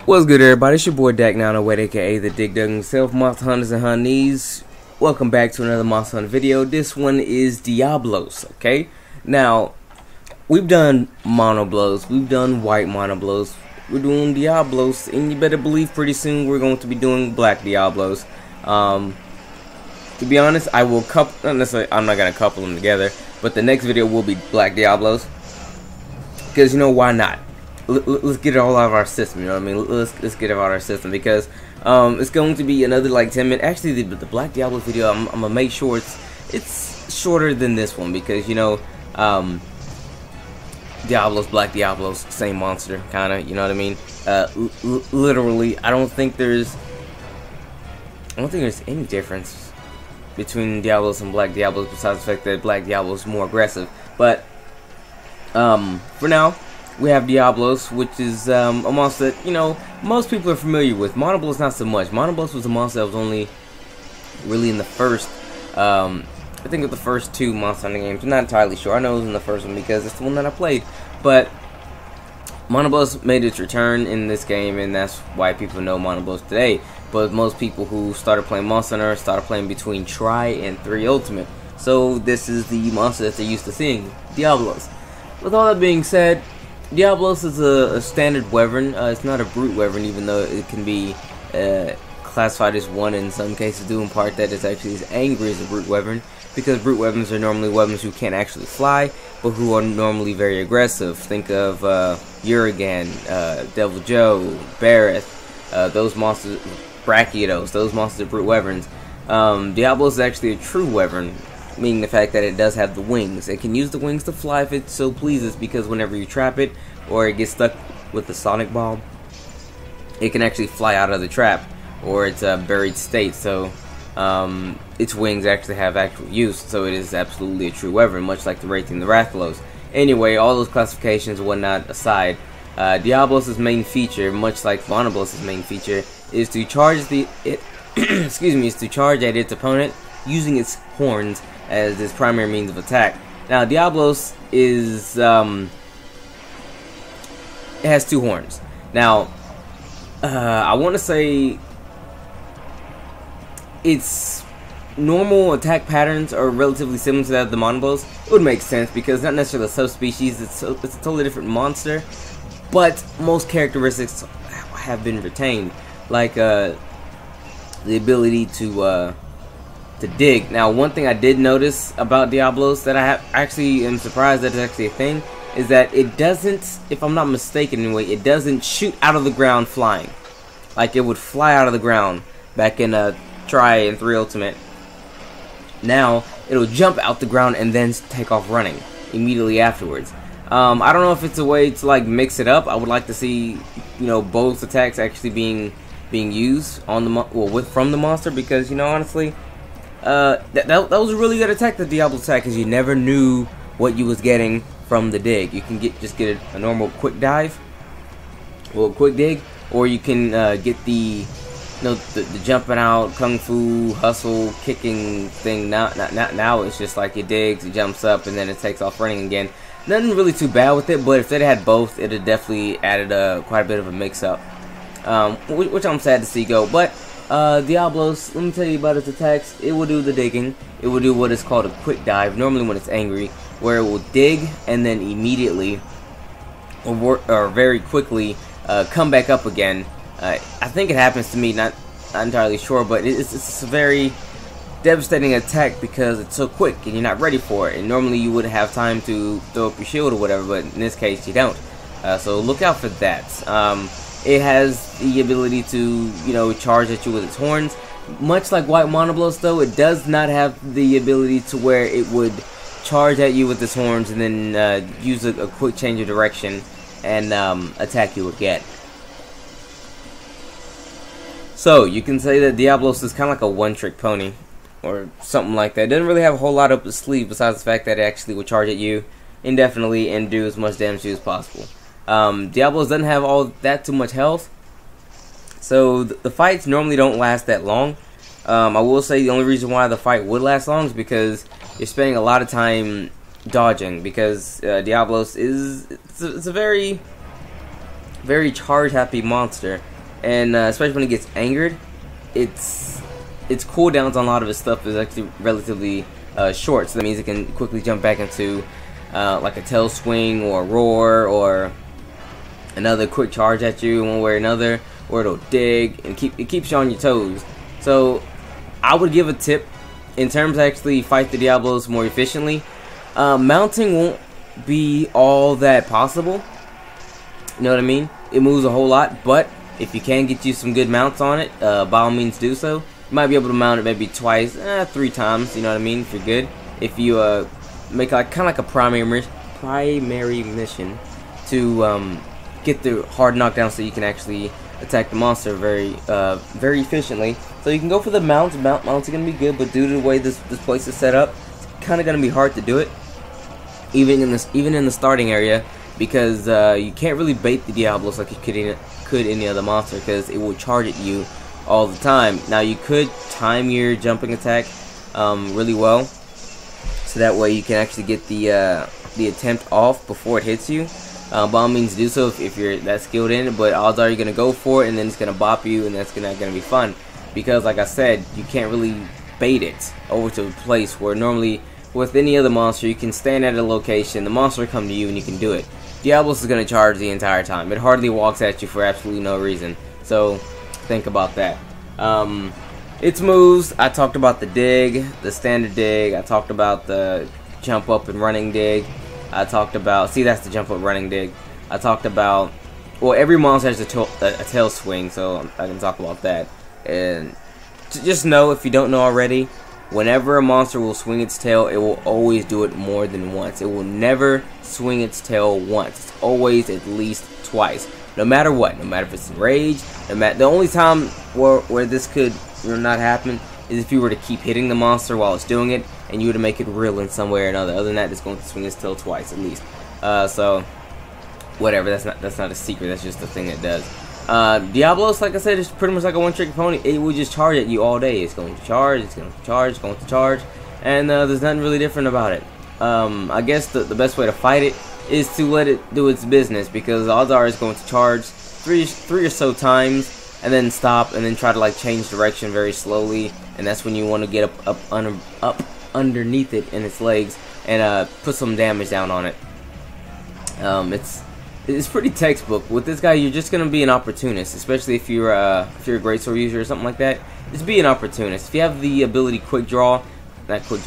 What's good, everybody? It's your boy Dak Now, aka the Dig Dug himself, Monster Hunters and Honeys. Welcome back to another Monster Hunter video. This one is Diablos, okay? Now, we've done mono blows, we've done white mono blows, we're doing Diablos, and you better believe pretty soon we're going to be doing black Diablos. To be honest, I will I'm not gonna couple them together, but the next video will be black Diablos, because you know, why not? Let's get it all out of our system, you know what I mean? Let's get it out of our system, because it's going to be another like 10 minutes. Actually, the Black Diablos video, I'm gonna make sure it's shorter than this one, because you know, Diablos, Black Diablos, same monster, kind of, you know what I mean? Literally, I don't think there's any difference between Diablos and Black Diablos, besides the fact that Black Diablos is more aggressive. But for now, we have Diablos, which is a monster that, you know, most people are familiar with. Monoblos not so much. Monoblos was a monster that was only really in the first, I think of the first two Monster Hunter games. I'm not entirely sure. I know it was in the first one because it's the one that I played. But Monoblos made its return in this game, and that's why people know Monoblos today. But most people who started playing Monster Hunter started playing between Tri and 3 Ultimate. So this is the monster that they're used to seeing, Diablos. With all that being said, Diablos is a standard wyvern. It's not a brute wyvern, even though it can be classified as one in some cases, due in part that it's actually as angry as a brute wyvern, because brute wyverns are normally wyverns who can't actually fly, but who are normally very aggressive. Think of Urigan, Devil Joe, Barrett, those monsters, Brachiotos, those monsters are brute wyverns. Diablos is actually a true wyvern, meaning the fact that it does have the wings. It can use the wings to fly if it so pleases, because whenever you trap it or it gets stuck with the sonic bomb, it can actually fly out of the trap or its buried state. So its wings actually have actual use, so it is absolutely a true wyvern, much like the Wraith and the Rathalos. Anyway, all those classifications and whatnot aside, Diablos' main feature, much like Monoblos' main feature, is to charge is to charge at its opponent using its horns as its primary means of attack. Now, Diablos is it has 2 horns. Now, I want to say its normal attack patterns are relatively similar to that of the Monoblos. It would make sense because not necessarily a subspecies. It's a totally different monster, but most characteristics have been retained, like the ability to dig. Now, one thing I did notice about Diablos that I actually am surprised that it's actually a thing, is that it doesn't, if I'm not mistaken anyway, it doesn't shoot out of the ground flying. Like it would fly out of the ground back in Tri and 3 Ultimate. Now, it'll jump out the ground and then take off running immediately afterwards. I don't know if it's a way to like mix it up. I would like to see, you know, both attacks actually being used on the from the monster, because, you know, honestly, that was a really good attack, the Diablo attack, because you never knew what you was getting from the dig. You can just get a normal quick dive, well, quick dig, or you can get the jumping out kung fu hustle kicking thing. Now it's just like it digs, it jumps up, and then it takes off running again. Nothing really too bad with it, but if it had both, it would definitely added quite a bit of a mix-up, which I'm sad to see go. But Diablos, let me tell you about its attacks. It will do the digging. It will do what is called a quick dive, normally when it's angry, where it will dig and then immediately or very quickly come back up again. I think it happens to me, not entirely sure, but it's a very devastating attack because it's so quick and you're not ready for it. And normally you would have time to throw up your shield or whatever, but in this case you don't. So look out for that. It has the ability to, you know, charge at you with its horns. Much like White Monoblos, though, it does not have the ability to where it would charge at you with its horns and then use a quick change of direction and attack you again. So you can say that Diablos is kind of like a one-trick pony, or something like that. It doesn't really have a whole lot up its sleeve besides the fact that it actually will charge at you indefinitely and do as much damage to you as possible. Diablos doesn't have all that too much health, so the fights normally don't last that long. I will say the only reason why the fight would last long is because you're spending a lot of time dodging, because Diablos is it's a very charge happy monster. and especially when he gets angered, its cooldowns on a lot of his stuff is actually relatively short. So that means it can quickly jump back into like a tail swing or a roar or another quick charge at you one way or another, or it'll dig and it keeps you on your toes. So I would give a tip in terms of actually fight the Diablos more efficiently. Mounting won't be all that possible. You know what I mean? It moves a whole lot, but if you can get you some good mounts on it, by all means do so. You might be able to mount it maybe twice, 3 times. You know what I mean? If you're good, if you make like kind of like a primary mission to get the hard knockdown, so you can actually attack the monster very efficiently. So you can go for the mounts. Mounts are gonna be good, but due to the way this place is set up, it's kind of gonna be hard to do it, even in the starting area, because you can't really bait the Diablos like you could any other monster, because it will charge at you all the time. Now you could time your jumping attack really well, so that way you can actually get the attempt off before it hits you. By all means do so if you're that skilled in it, but odds are you're gonna go for it and then it's gonna bop you, and that's gonna be fun, because like I said, you can't really bait it over to a place where normally with any other monster you can stand at a location, the monster will come to you and you can do it. Diablos is gonna charge the entire time. It hardly walks at you for absolutely no reason, so think about that. Its moves, I talked about the dig, the standard dig, I talked about the jump up and running dig, I talked about, see, that's the jump up running dig. I talked about, well, every monster has a tail swing, so I can talk about that. And just know, if you don't know already, whenever a monster will swing its tail, it will always do it more than once. It will never swing its tail once. It's always at least twice, no matter what. No matter if it's enraged, the only time where this could not happen is if you were to keep hitting the monster while it's doing it, and you were to make it real in some way or another. Other than that, it's going to swing its tail twice at least. So whatever, that's not a secret. That's just the thing it does. Diablos, like I said, is pretty much like a one-trick pony. It will just charge at you all day. It's going to charge. It's going to charge. It's going to charge, and there's nothing really different about it. I guess the best way to fight it is to let it do its business, because odds are it's going to charge three or so times, and then stop, and then try to like change direction very slowly, and that's when you want to get up underneath it in its legs and put some damage down on it. It's pretty textbook. With this guy, you're just gonna be an opportunist, especially if you're a greatsword user or something like that. Just be an opportunist. If you have the ability critical draw, that will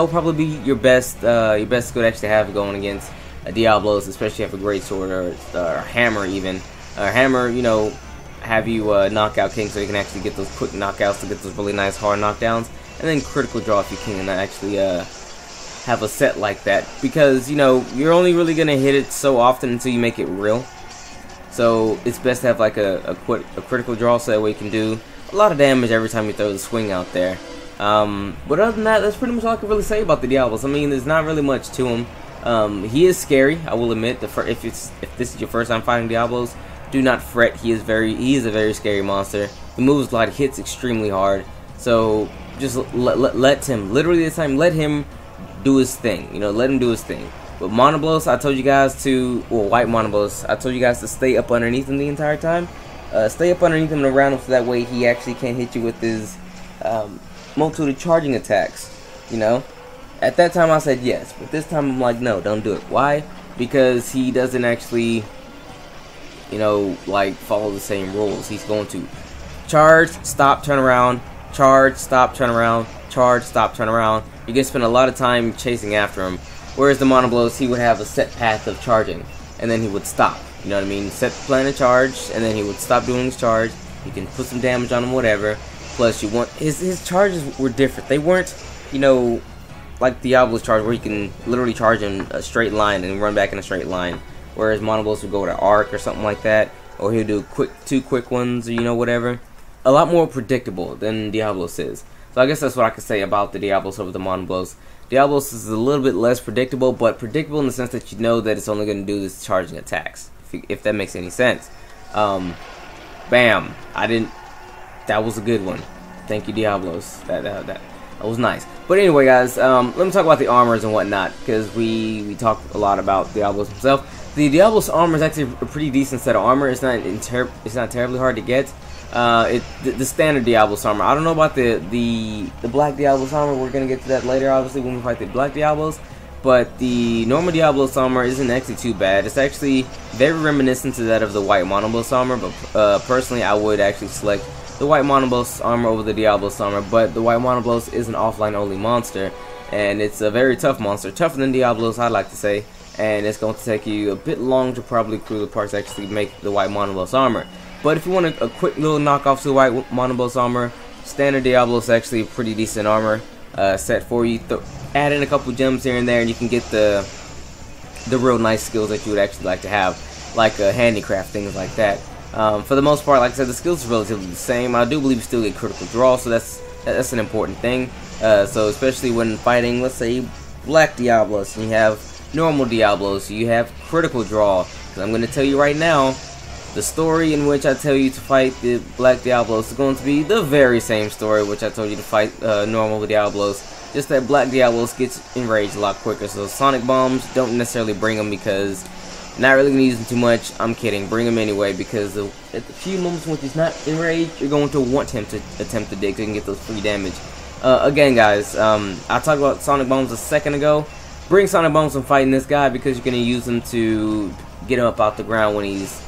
probably be your best skill to actually have going against Diablos, especially if you have a greatsword or hammer even. Hammer, you know, have you knockout king, so you can actually get those quick knockouts to get those really nice hard knockdowns, and then critical draw if you can actually have a set like that, because you know you're only really gonna hit it so often until you make it real. So it's best to have like a critical draw, so that way you can do a lot of damage every time you throw the swing out there. But other than that, that's pretty much all I can really say about the Diablos. I mean, there's not really much to him. He is scary, I will admit. If this is your first time fighting Diablos, do not fret. He is a very scary monster. He moves a lot, hits extremely hard. So just let him, literally this time, let him do his thing. You know, let him do his thing. But Monoblos, I told you guys to, well, white Monoblos, I told you guys to stay up underneath him the entire time. Stay up underneath him and around him, so that way he actually can't hit you with his multitude of charging attacks. You know, at that time I said yes, but this time I'm like, no, don't do it. Why? Because he doesn't actually, you know, like follow the same rules. He's going to charge, stop, turn around, charge, stop, turn around, charge, stop, turn around. You're gonna spend a lot of time chasing after him. Whereas the Monoblos, he would have a set path of charging, and then he would stop. You know what I mean? Set the plan of charge, and then he would stop doing his charge. You can put some damage on him, whatever. Plus, you want his charges were different. They weren't, you know, like Diablo's charge, where you can literally charge in a straight line and run back in a straight line. Whereas Monoblos would go to arc or something like that, or he'll do two quick ones, or you know, whatever. A lot more predictable than Diablos is. So I guess that's what I could say about the Diablos over the Monoblos. Diablos is a little bit less predictable, but predictable in the sense that you know that it's only going to do this charging attacks, if that makes any sense. Bam! That was a good one. Thank you, Diablos. That was nice. But anyway, guys, let me talk about the armors and whatnot, because we talked a lot about Diablos himself. The Diablos armor is actually a pretty decent set of armor. It's not terribly hard to get. The standard Diablos armor. I don't know about the Black Diablos armor. We're gonna get to that later, obviously, when we fight the Black Diablos. But the normal Diablos armor isn't actually too bad. It's actually very reminiscent to that of the White Monoboss armor. But personally, I would actually select the White Monoboss armor over the Diablos armor. But the White Monoboss is an offline only monster, and it's a very tough monster, tougher than Diablos, I'd like to say. And it's going to take you a bit long to probably clear the parts to actually make the White Monoboss armor. But if you want a quick little knockoff to the White Monoboss armor, standard Diablos is actually a pretty decent armor set for you. Add in a couple gems here and there, and you can get the real nice skills that you would actually like to have, like handicraft, things like that. For the most part, like I said, the skills are relatively the same. I do believe you still get critical draw, so that's an important thing. So especially when fighting, let's say, Black Diablos, and you have normal Diablos, you have critical draw. Because I'm going to tell you right now, the story in which I tell you to fight the Black Diablos is going to be the very same story which I told you to fight normal Diablos. Just that Black Diablos gets enraged a lot quicker. So Sonic Bombs, don't necessarily bring them because not really going to use them too much. I'm kidding. Bring them anyway because at the few moments when he's not enraged, you're going to want him to attempt to dig so you can get those free damage. Again, guys, I talked about Sonic Bombs a second ago. Bring Sonic Bombs when fighting this guy because you're going to use them to get him up out the ground when he's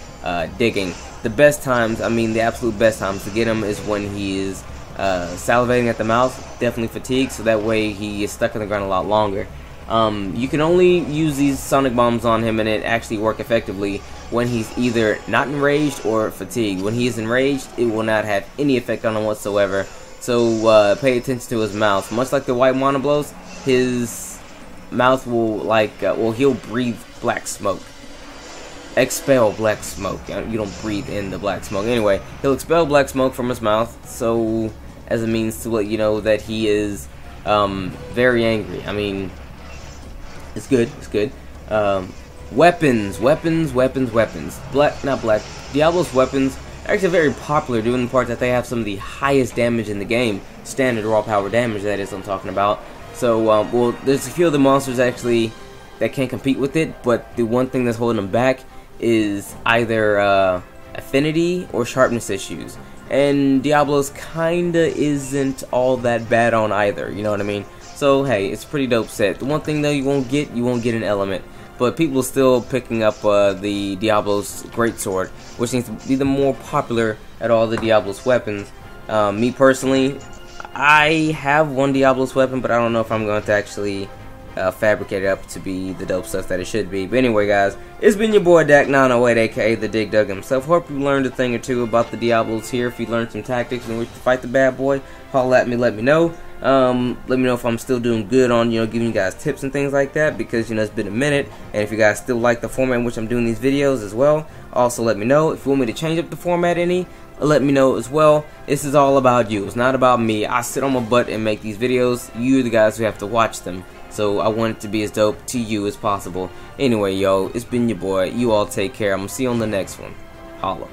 digging. The best times, I mean the absolute best times to get him is when he is salivating at the mouth, definitely fatigued, so that way he is stuck in the ground a lot longer. You can only use these Sonic Bombs on him and it actually work effectively when he's either not enraged or fatigued. When he is enraged, it will not have any effect on him whatsoever. So pay attention to his mouth. Much like the White Monoboss, his mouth will well, he'll breathe black smoke. Expel black smoke. You don't breathe in the black smoke. Anyway, he'll expel black smoke from his mouth, so as a means to let you know that he is very angry. I mean, it's good. It's good. Weapons. Diablos weapons are actually very popular, due in the part that they have some of the highest damage in the game. Standard raw power damage, that is, I'm talking about. So, well, there's a few of the monsters actually that can compete with it, but the one thing that's holding them back is either affinity or sharpness issues. And Diablos kinda isn't all that bad on either, you know what I mean? So, hey, it's a pretty dope set. The one thing though you won't get an element. But people are still picking up the Diablos Greatsword, which seems to be the more popular at all the Diablos weapons. Me personally, I have one Diablos weapon, but I don't know if I'm going to actually fabricate it up to be the dope stuff that it should be. But anyway, guys, it's been your boy Dak908, aka the Dig Dug himself. Hope you learned a thing or two about the Diablos here. If you learned some tactics in which to fight the bad boy, holla at me, let me know. Let me know if I'm still doing good on, giving you guys tips and things like that, because, it's been a minute. And if you guys still like the format in which I'm doing these videos as well, also let me know. If you want me to change up the format any, let me know as well. This is all about you. It's not about me. I sit on my butt and make these videos. You're the guys who have to watch them. So I want it to be as dope to you as possible. Anyway, yo, it's been your boy. You all take care. I'm gonna see you on the next one. Holla.